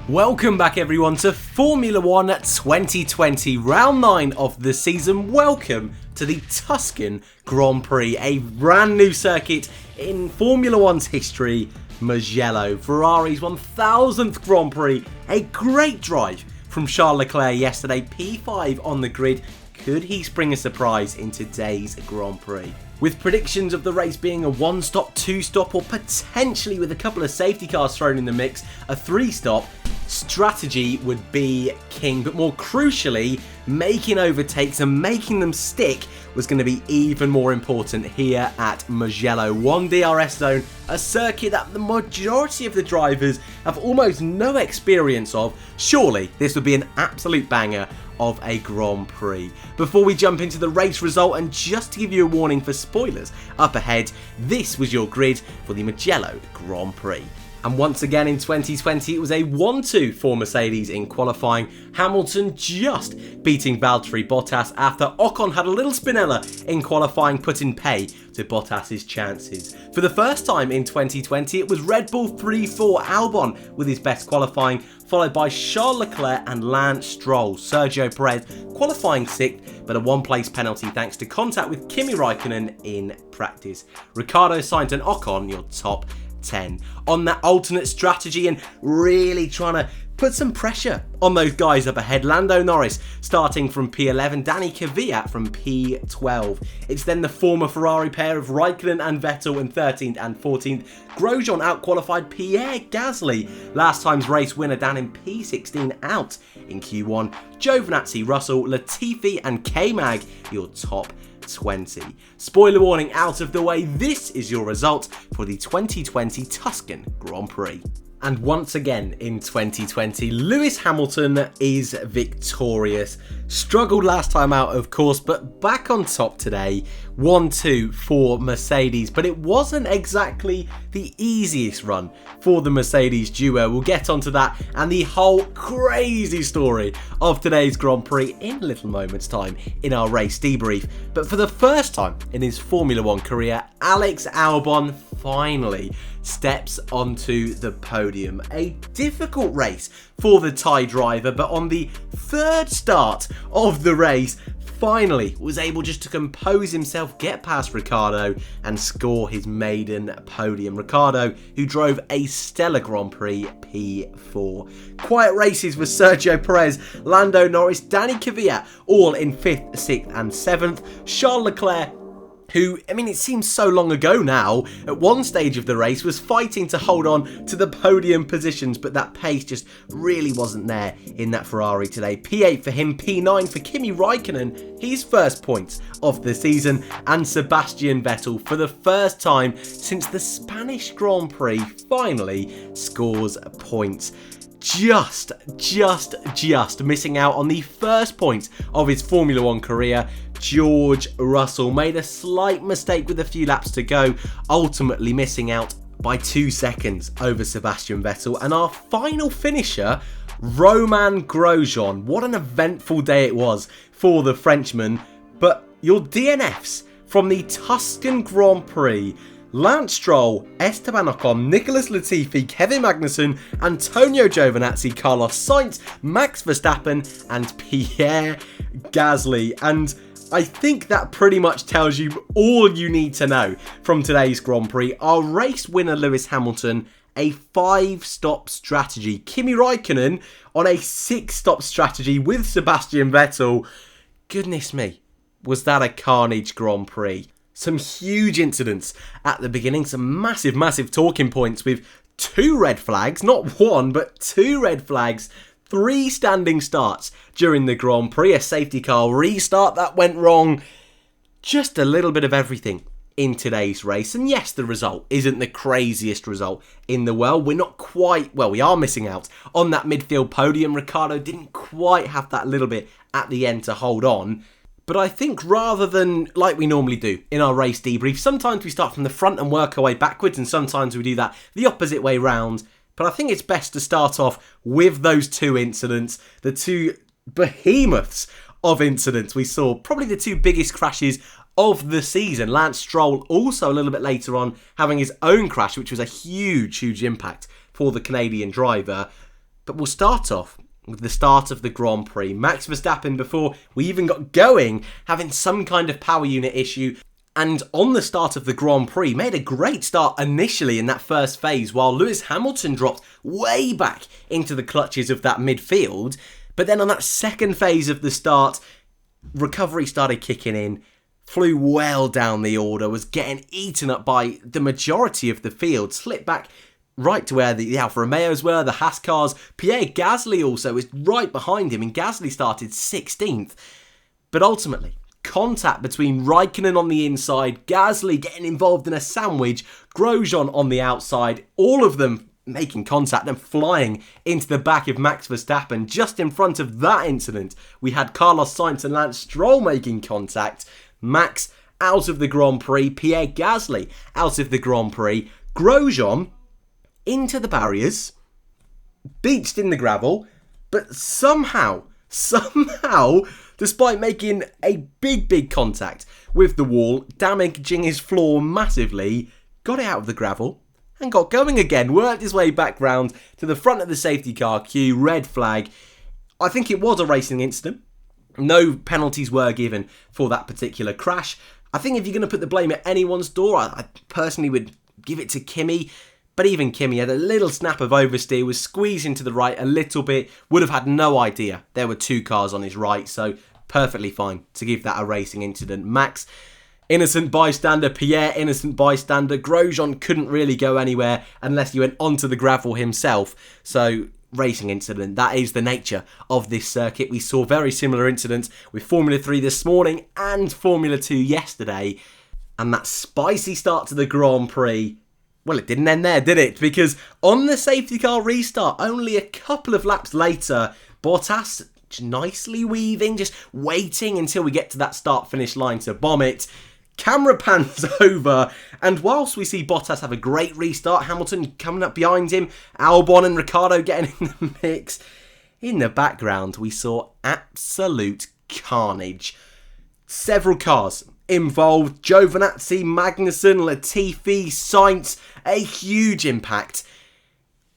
Welcome back everyone to Formula 1 2020, round 9 of the season. Welcome to the Tuscan Grand Prix, a brand new circuit in Formula 1's history, Mugello. Ferrari's 1000th Grand Prix, a great drive from Charles Leclerc yesterday, P5 on the grid. Could he spring a surprise in today's Grand Prix? With predictions of the race being a one-stop, two-stop, or potentially with a couple of safety cars thrown in the mix, a three-stop, strategy would be king. But more crucially, making overtakes and making them stick was going to be even more important here at Mugello. One DRS zone, a circuit that the majority of the drivers have almost no experience of. Surely this would be an absolute banger of a Grand Prix. Before we jump into the race result, and just to give you a warning for spoilers up ahead, this was your grid for the Mugello Grand Prix. And once again in 2020, it was a 1-2 for Mercedes in qualifying. Hamilton just beating Valtteri Bottas after Ocon had a little spinella in qualifying, putting pay to Bottas's chances. For the first time in 2020, it was Red Bull 3-4 Albon with his best qualifying, followed by Charles Leclerc and Lance Stroll. Sergio Perez qualifying 6th, but a one-place penalty thanks to contact with Kimi Raikkonen in practice. Ricciardo, Sainz and Ocon, your top 10. On that alternate strategy and really trying to put some pressure on those guys up ahead, Lando Norris starting from P11, Danny Kvyat from P12. It's then the former Ferrari pair of Raikkonen and Vettel in 13th and 14th. Grosjean out-qualified Pierre Gasly, last time's race winner, down in P16 out in Q1. Giovinazzi, Russell, Latifi and K-Mag, your top 20. Spoiler warning out of the way, this is your result for the 2020 Tuscan Grand Prix. And once again in 2020, Lewis Hamilton is victorious. Struggled last time out, of course, but back on top today. 1-2 for Mercedes, but it wasn't exactly the easiest run for the Mercedes duo. We'll get onto that and the whole crazy story of today's Grand Prix in a little moment's time in our race debrief. But for the first time in his Formula 1 career, Alex Albon finally steps onto the podium. A difficult race for the Thai driver, but on the third start of the race, finally was able just to compose himself, get past Ricciardo and score his maiden podium. Ricciardo, who drove a stellar Grand Prix, P4. Quiet races with Sergio Perez, Lando Norris, Danny Kvyat, all in 5th, 6th and 7th. Charles Leclerc, who, it seems so long ago now, at one stage of the race was fighting to hold on to the podium positions, but that pace just really wasn't there in that Ferrari today. P8 for him, P9 for Kimi Raikkonen, his first points of the season, and Sebastian Vettel, for the first time since the Spanish Grand Prix, finally scores points. Just missing out on the first points of his Formula 1 career. George Russell made a slight mistake with a few laps to go, ultimately missing out by 2 seconds over Sebastian Vettel. And our final finisher, Romain Grosjean. What an eventful day it was for the Frenchman. But your DNFs from the Tuscan Grand Prix: Lance Stroll, Esteban Ocon, Nicholas Latifi, Kevin Magnussen, Antonio Giovinazzi, Carlos Sainz, Max Verstappen and Pierre Gasly. And I think that pretty much tells you all you need to know from today's Grand Prix. Our race winner Lewis Hamilton, a 5-stop strategy. Kimi Raikkonen on a 6-stop strategy with Sebastian Vettel. Goodness me, was that a carnage Grand Prix? Some huge incidents at the beginning, some massive talking points with 2 red flags, not 1 but 2 red flags, 3 standing starts during the Grand Prix, a safety car restart that went wrong. Just a little bit of everything in today's race. And yes, the result isn't the craziest result in the world. We're not quite, we are missing out on that midfield podium. Ricciardo didn't quite have that little bit at the end to hold on. But I think rather than like we normally do in our race debrief, sometimes we start from the front and work our way backwards, and sometimes we do that the opposite way round. But I think it's best to start off with those 2 incidents, the 2 behemoths of incidents we saw, probably the 2 biggest crashes of the season. Lance Stroll also a little bit later on having his own crash, which was a huge impact for the Canadian driver. But we'll start off with the start of the Grand Prix. Max Verstappen, before we even got going, having some kind of power unit issue. And on the start of the Grand Prix, made a great start initially in that first phase, while Lewis Hamilton dropped way back into the clutches of that midfield. But then on that second phase of the start, recovery started kicking in, flew well down the order, was getting eaten up by the majority of the field, slipped back right to where the Alfa Romeos were, the Haas cars. Pierre Gasly also was right behind him, and Gasly started 16th. But ultimately, contact between Raikkonen on the inside, Gasly getting involved in a sandwich, Grosjean on the outside, all of them making contact and flying into the back of Max Verstappen. Just in front of that incident, we had Carlos Sainz and Lance Stroll making contact. Max out of the Grand Prix, Pierre Gasly out of the Grand Prix, Grosjean into the barriers, beached in the gravel, but somehow, despite making a big contact with the wall, damaging his floor massively, got it out of the gravel and got going again, worked his way back round to the front of the safety car queue, red flag. I think it was a racing incident. No penalties were given for that particular crash. I think if you're going to put the blame at anyone's door, I personally would give it to Kimi. But even Kimi had a little snap of oversteer, was squeezing to the right a little bit, would have had no idea there were two cars on his right, so perfectly fine to give that a racing incident. Max, innocent bystander. Pierre, innocent bystander. Grosjean couldn't really go anywhere unless you went onto the gravel himself, so racing incident. That is the nature of this circuit. We saw very similar incidents with Formula 3 this morning and Formula 2 yesterday, and that spicy start to the Grand Prix, well, it didn't end there, did it? Because on the safety car restart, only a couple of laps later, Bottas nicely weaving, just waiting until we get to that start-finish line to bomb it. Camera pans over, and whilst we see Bottas have a great restart, Hamilton coming up behind him, Albon and Ricciardo getting in the mix, in the background we saw absolute carnage. Several cars involved, Giovinazzi, Magnussen, Latifi, Sainz, a huge impact.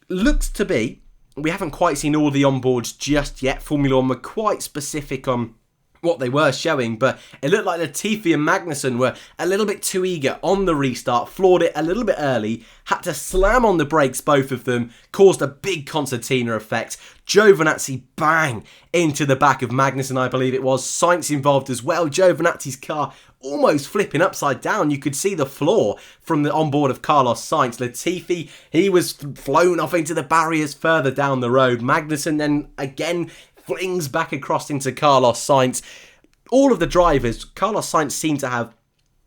Looks to be, we haven't quite seen all the onboards just yet. Formula 1 were quite specific on what they were showing, but it looked like Latifi and Magnussen were a little bit too eager on the restart, floored it a little bit early, had to slam on the brakes, both of them, caused a big concertina effect. Giovinazzi bang into the back of Magnussen, I believe it was. Sainz involved as well. Giovinazzi's car almost flipping upside down. You could see the floor from the onboard of Carlos Sainz. Latifi, he was flown off into the barriers further down the road. Magnussen then again flings back across into Carlos Sainz. All of the drivers, Carlos Sainz seemed to have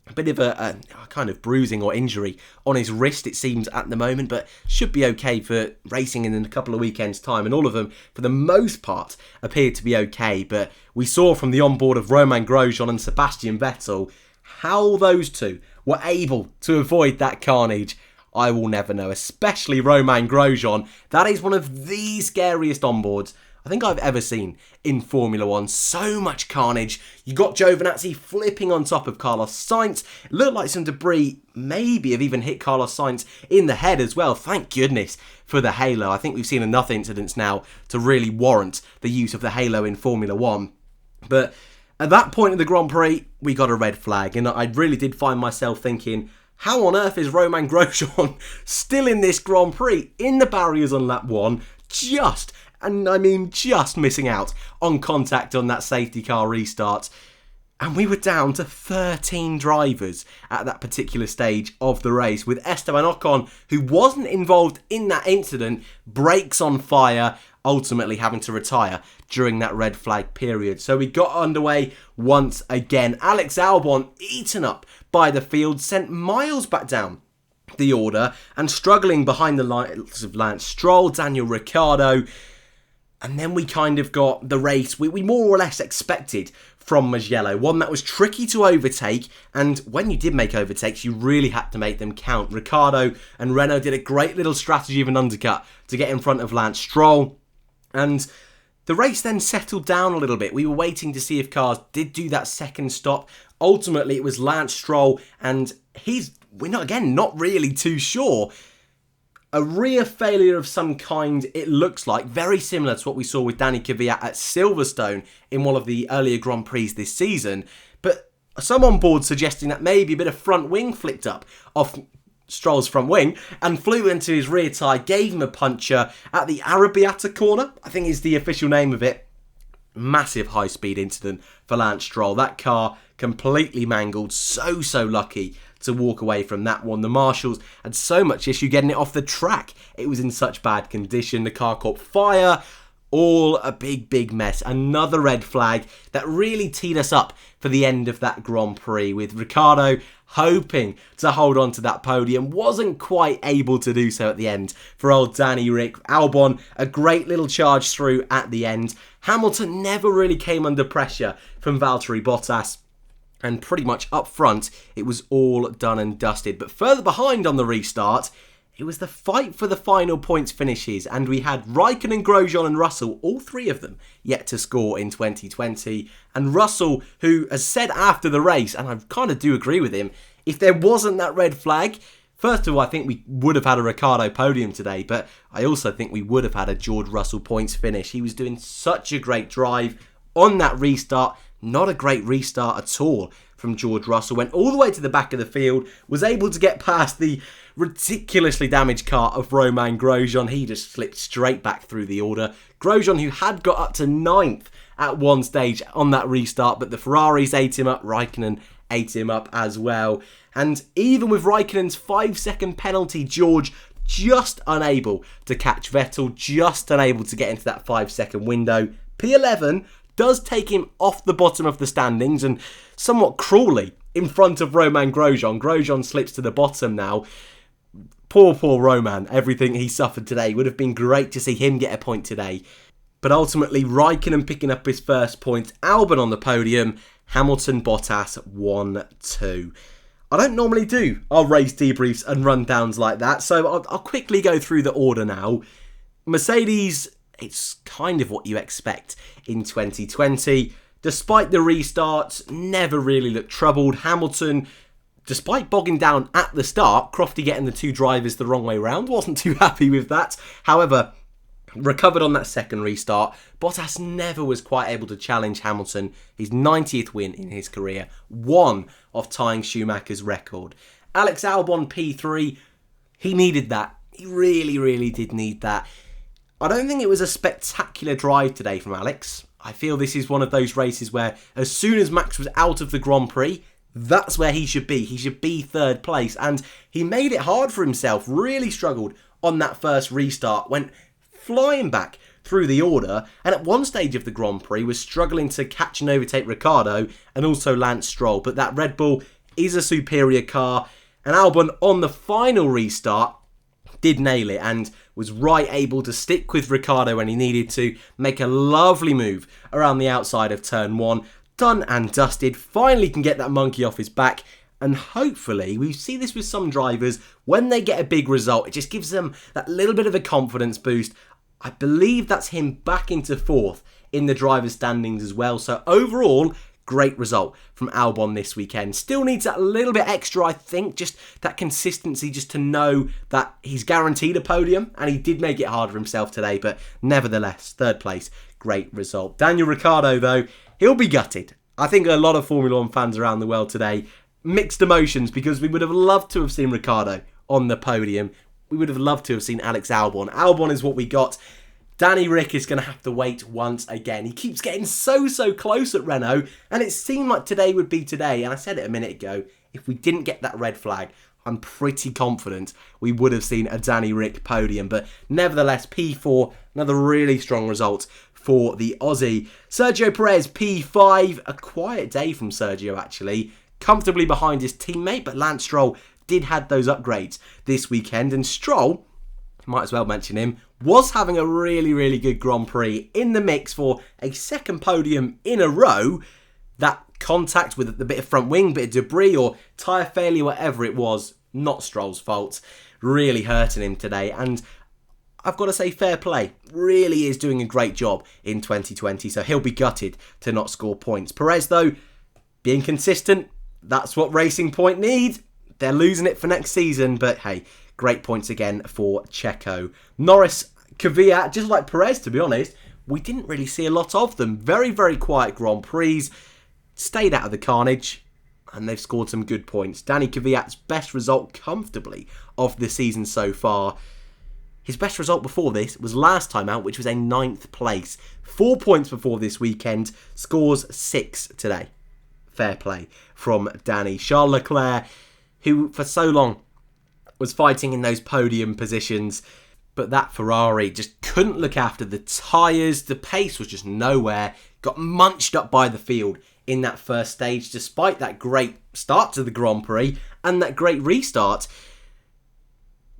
a bit of a kind of bruising or injury on his wrist, it seems, at the moment, but should be okay for racing in a couple of weekends' time. And all of them, for the most part, appeared to be okay. But we saw from the onboard of Romain Grosjean and Sebastian Vettel how those two were able to avoid that carnage. I will never know, especially Romain Grosjean. That is one of the scariest onboards I think I've ever seen in Formula 1. So much carnage. You got Giovinazzi flipping on top of Carlos Sainz. It looked like some debris maybe have even hit Carlos Sainz in the head as well. Thank goodness for the halo. I think we've seen enough incidents now to really warrant the use of the halo in Formula 1. But at that point in the Grand Prix, we got a red flag, and I really did find myself thinking, how on earth is Romain Grosjean still in this Grand Prix, in the barriers on lap 1, just missing out on contact on that safety car restart? And we were down to 13 drivers at that particular stage of the race, with Esteban Ocon, who wasn't involved in that incident, brakes on fire, ultimately having to retire during that red flag period. So we got underway once again. Alex Albon, eaten up by the field, sent miles back down the order and struggling behind the likes of Lance Stroll, Daniel Ricciardo. And then we kind of got the race we more or less expected from Mugello. One that was tricky to overtake, and when you did make overtakes, you really had to make them count. Ricciardo and Renault did a great little strategy of an undercut to get in front of Lance Stroll. And the race then settled down a little bit. We were waiting to see if cars did do that second stop. Ultimately, it was Lance Stroll, and we're not really too sure. A rear failure of some kind, it looks like, very similar to what we saw with Danny Kvyat at Silverstone in one of the earlier Grand Prix this season. But some on board suggesting that maybe a bit of front wing flicked up off Stroll's front wing and flew into his rear tyre, gave him a puncture at the Arrabbiata corner, I think is the official name of it. Massive high-speed incident for Lance Stroll. That car completely mangled. So lucky to walk away from that one. The marshals had so much issue getting it off the track. It was in such bad condition. The car caught fire. All a big mess. Another red flag that really teed us up for the end of that Grand Prix, with Ricciardo hoping to hold on to that podium. Wasn't quite able to do so at the end for old Danny Rick. Albon, a great little charge through at the end. Hamilton never really came under pressure from Valtteri Bottas. And pretty much up front, it was all done and dusted. But further behind on the restart, it was the fight for the final points finishes. And we had Raikkonen, Grosjean and Russell, all three of them, yet to score in 2020. And Russell, who has said after the race, and I kind of do agree with him, if there wasn't that red flag, first of all, I think we would have had a Ricciardo podium today. But I also think we would have had a George Russell points finish. He was doing such a great drive on that restart. Not a great restart at all from George Russell. Went all the way to the back of the field, was able to get past the ridiculously damaged car of Romain Grosjean. He just slipped straight back through the order. Grosjean, who had got up to 9th at one stage on that restart, but the Ferraris ate him up. Raikkonen ate him up as well. And even with Raikkonen's 5-second penalty, George just unable to catch Vettel, just unable to get into that 5-second window. P11 does take him off the bottom of the standings and somewhat cruelly in front of Romain Grosjean. Grosjean slips to the bottom now. Poor Romain. Everything he suffered today. Would have been great to see him get a point today. But ultimately, Raikkonen picking up his first point. Albon on the podium. Hamilton, Bottas, 1-2. I don't normally do our race debriefs and rundowns like that, so I'll quickly go through the order now. Mercedes, it's kind of what you expect in 2020. Despite the restarts, never really looked troubled. Hamilton, despite bogging down at the start, Crofty getting the two drivers the wrong way round, wasn't too happy with that. However, recovered on that second restart. Bottas never was quite able to challenge Hamilton. His 90th win in his career, one of tying Schumacher's record. Alex Albon, P3, he needed that. He really did need that. I don't think it was a spectacular drive today from Alex. I feel this is one of those races where as soon as Max was out of the Grand Prix, that's where he should be. He should be third place. And he made it hard for himself. Really struggled on that first restart. Went flying back through the order. And at one stage of the Grand Prix was struggling to catch and overtake Ricciardo and also Lance Stroll. But that Red Bull is a superior car. And Albon on the final restart did nail it and was right able to stick with Ricciardo when he needed to, make a lovely move around the outside of turn 1. Done and dusted, finally can get that monkey off his back, and hopefully, we see this with some drivers, when they get a big result, it just gives them that little bit of a confidence boost. I believe that's him back into 4th in the driver's standings as well, so overall, great result from Albon this weekend. Still needs that little bit extra, I think, just that consistency, just to know that he's guaranteed a podium, and he did make it hard for himself today, but nevertheless, 3rd place, great result. Daniel Ricciardo, though, he'll be gutted. I think a lot of Formula 1 fans around the world today, mixed emotions, because we would have loved to have seen Ricciardo on the podium. We would have loved to have seen Alex Albon. Albon is what we got. Danny Rick is going to have to wait once again. He keeps getting so close at Renault, and it seemed like today would be today. And I said it a minute ago, if we didn't get that red flag, I'm pretty confident we would have seen a Danny Rick podium. But nevertheless, P4, another really strong result for the Aussie. Sergio Perez, P5, a quiet day from Sergio actually. Comfortably behind his teammate, but Lance Stroll did have those upgrades this weekend. And Stroll, might as well mention him, was having a really good Grand Prix, in the mix for a second podium in a row. That contact with the bit of front wing, bit of debris or tyre failure, whatever it was, not Stroll's fault, really hurting him today. And I've got to say, fair play, really is doing a great job in 2020, so he'll be gutted to not score points. Perez, though, being consistent, that's what Racing Point need. They're losing it for next season, but hey, Great points again for Checo. Norris, Kvyat, just like Perez, to be honest, we didn't really see a lot of them. Very, very quiet Grand Prix. Stayed out of the carnage, and they've scored some good points. Danny Kvyat's best result comfortably of the season so far. His best result before this was last time out, which was a 9th place. 4 points before this weekend, scores 6 today. Fair play from Danny. Charles Leclerc, who for so long was fighting in those podium positions, but that Ferrari just couldn't look after the tyres. The pace was just nowhere. Got munched up by the field in that first stage, despite that great start to the Grand Prix and that great restart.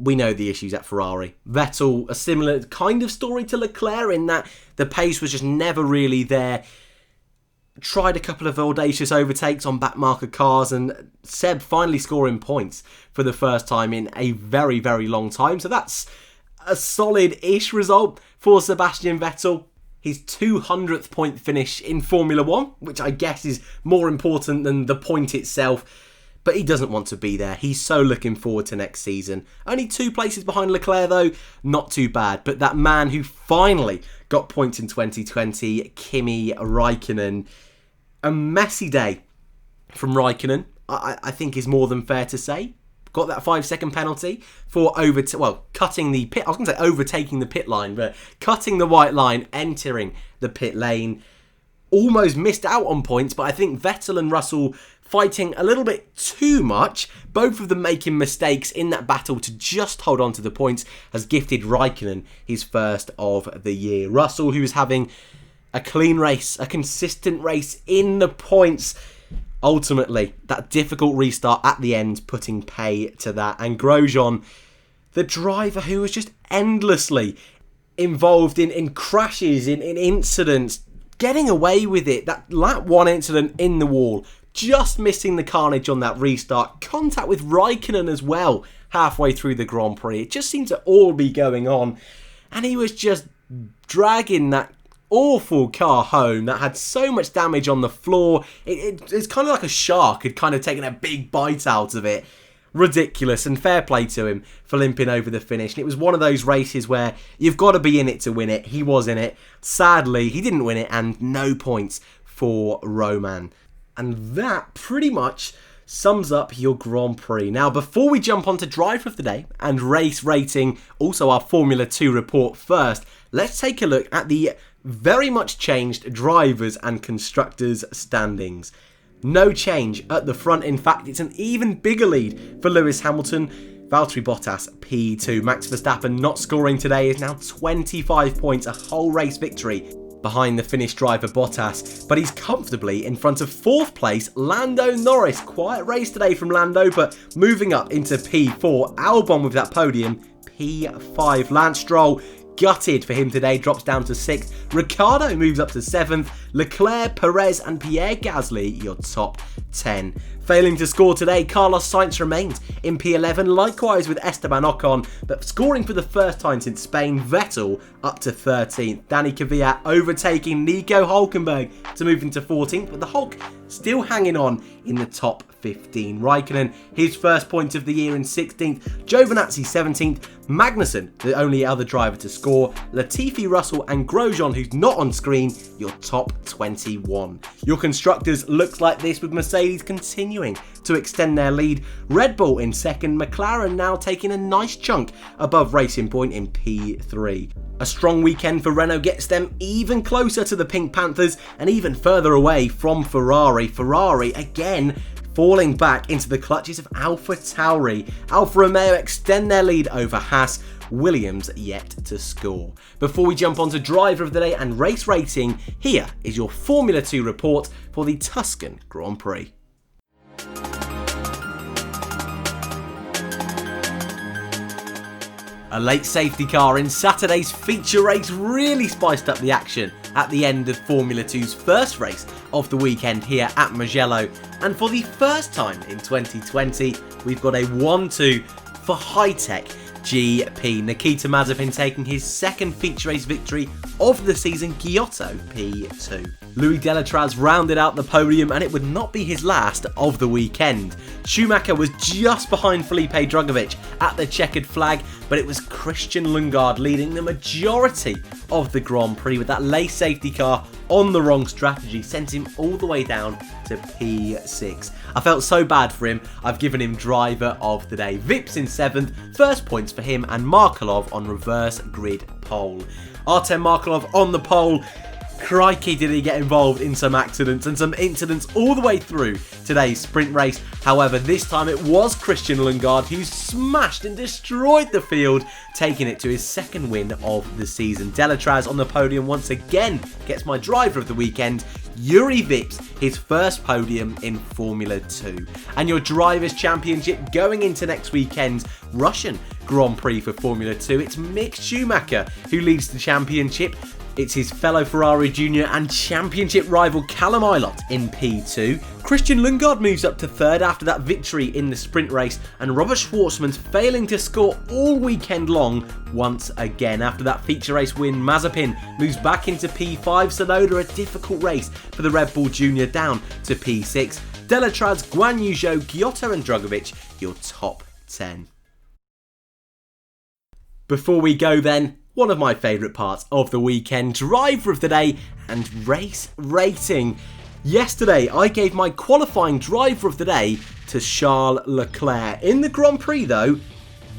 We know the issues at Ferrari. Vettel, a similar kind of story to Leclerc in that the pace was just never really there. Tried a couple of audacious overtakes on backmarker cars, and Seb finally scoring points for the first time in a very, very long time. So that's a solid-ish result for Sebastian Vettel. His 200th point finish in Formula 1, which I guess is more important than the point itself. But he doesn't want to be there. He's so looking forward to next season. Only 2 places behind Leclerc though, not too bad. But that man who finally got points in 2020, Kimi Räikkönen. A messy day from Räikkönen, I think is more than fair to say. Got that 5-second penalty for cutting the pit. I was going to say overtaking the pit line, but cutting the white line, entering the pit lane. Almost missed out on points, but I think Vettel and Russell fighting a little bit too much. Both of them making mistakes in that battle to just hold on to the points has gifted Räikkönen his first of the year. Russell, who was having a clean race, a consistent race in the points. Ultimately, that difficult restart at the end putting pay to that. And Grosjean, the driver who was just endlessly involved in crashes, in incidents, getting away with it. That lap 1 incident in the wall, just missing the carnage on that restart. Contact with Räikkönen as well halfway through the Grand Prix. It just seemed to all be going on. And he was just dragging that awful car home that had so much damage on the floor. It's kind of like a shark had kind of taken a big bite out of it. Ridiculous, and fair play to him for limping over the finish. And it was one of those races where you've got to be in it to win it. He was in it. Sadly, he didn't win it, and no points for Roman. And that pretty much sums up your Grand Prix. Now, before we jump on to Driver of the Day and race rating, also our Formula 2 report first, let's take a look at the very much changed drivers and constructors standings. No change at the front. In fact, it's an even bigger lead for Lewis Hamilton. Valtteri Bottas P2. Max Verstappen not scoring today is now 25 points, a whole race victory behind the Finnish driver Bottas, but he's comfortably in front of 4th place Lando Norris. Quiet race today from Lando, but moving up into P4. Albon with that podium, P5. Lance Stroll, gutted for him today, drops down to 6th. Ricciardo moves up to 7th. Leclerc, Perez and Pierre Gasly, your top 10. Failing to score today, Carlos Sainz remains in P11, likewise with Esteban Ocon, but scoring for the first time since Spain, Vettel up to 13th. Danny Kvyat overtaking Nico Hülkenberg to move into 14th, but the Hulk still hanging on in the top 15. Räikkönen, his first point of the year in 16th. Giovinazzi 17th. Magnussen, the only other driver to score. Latifi, Russell and Grosjean, who's not on screen, your top 21. Your constructors looks like this, with Mercedes continuing to extend their lead. Red Bull in 2nd. McLaren now taking a nice chunk above Racing Point in P3. A strong weekend for Renault gets them even closer to the Pink Panthers and even further away from Ferrari. Ferrari again falling back into the clutches of AlphaTauri. Alfa Romeo extend their lead over Haas. Williams yet to score. Before we jump on to Driver of the Day and race rating, here is your Formula 2 report for the Tuscan Grand Prix. A late safety car in Saturday's feature race really spiced up the action at the end of Formula 2's first race of the weekend here at Mugello. And for the first time in 2020, we've got a 1-2 for high-tech GP. Nikita Mazepin taking his 2nd feature race victory of the season, Giotto P2. Louis Delatraz rounded out the podium, and it would not be his last of the weekend. Schumacher was just behind Felipe Drugovich at the checkered flag, but it was Christian Lundgaard leading the majority of the Grand Prix with that late safety car on the wrong strategy, sent him all the way down to P6. I felt so bad for him, I've given him driver of the day. Vips in 7th, first points for him, and Markelov on reverse grid pole. Artem Markelov on the pole. Crikey, did he get involved in some accidents and some incidents all the way through today's sprint race. However, this time it was Christian Lundgaard who smashed and destroyed the field, taking it to his second win of the season. Delatraz on the podium once again gets my driver of the weekend. Yuri Vips, his first podium in Formula 2. And your Drivers' Championship going into next weekend's Russian Grand Prix for Formula 2. It's Mick Schumacher who leads the championship. It's his fellow Ferrari Junior and championship rival Callum Ilott in P2. Christian Lundgaard moves up to 3rd after that victory in the sprint race, and Robert Schwartzman's failing to score all weekend long once again. After that feature race win, Mazepin moves back into P5, Tsunoda a difficult race for the Red Bull Junior down to P6. Delatraz, Guan Yu Zhou, Giotto and Drugovich, your top 10. Before we go then, one of my favourite parts of the weekend, driver of the day and race rating. Yesterday, I gave my qualifying driver of the day to Charles Leclerc. In the Grand Prix though,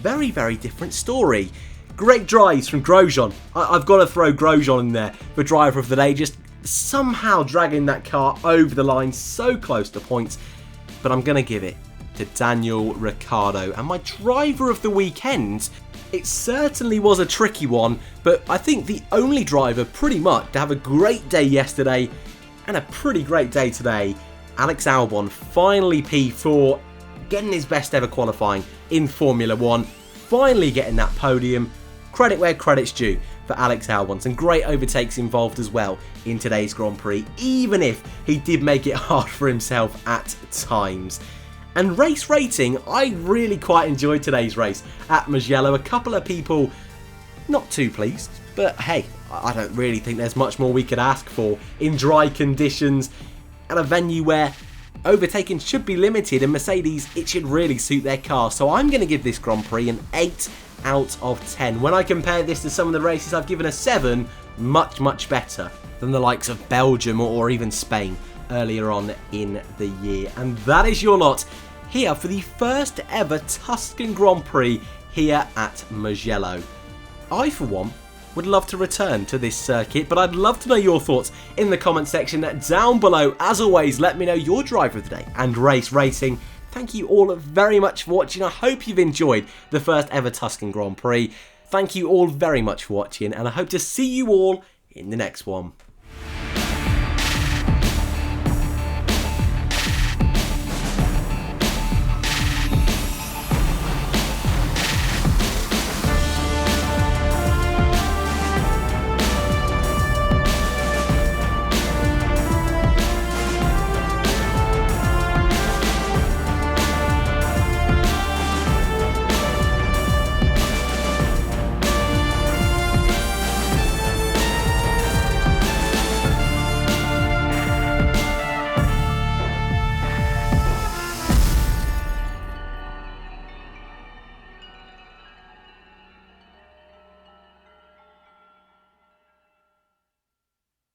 very, very different story. Great drives from Grosjean. I've got to throw Grosjean in there for driver of the day, just somehow dragging that car over the line so close to points. But I'm going to give it to Daniel Ricciardo. And my driver of the weekend, it certainly was a tricky one, but I think the only driver pretty much to have a great day yesterday and a pretty great day today. Alex Albon finally P4, getting his best ever qualifying in Formula 1, finally getting that podium. Credit where credit's due for Alex Albon. Some great overtakes involved as well in today's Grand Prix, even if he did make it hard for himself at times. And race rating, I really quite enjoyed today's race at Mugello. A couple of people not too pleased, but hey, I don't really think there's much more we could ask for in dry conditions at a venue where overtaking should be limited, and Mercedes, it should really suit their car. So I'm going to give this Grand Prix an 8 out of 10. When I compare this to some of the races I've given a 7, much better than the likes of Belgium or even Spain earlier on in the year. And that is your lot here for the first ever Tuscan Grand Prix here at Mugello. I, for one, would love to return to this circuit, but I'd love to know your thoughts in the comment section down below. As always, let me know your driver of the day and race rating. Thank you all very much for watching. I hope you've enjoyed the first ever Tuscan Grand Prix. Thank you all very much for watching, and I hope to see you all in the next one.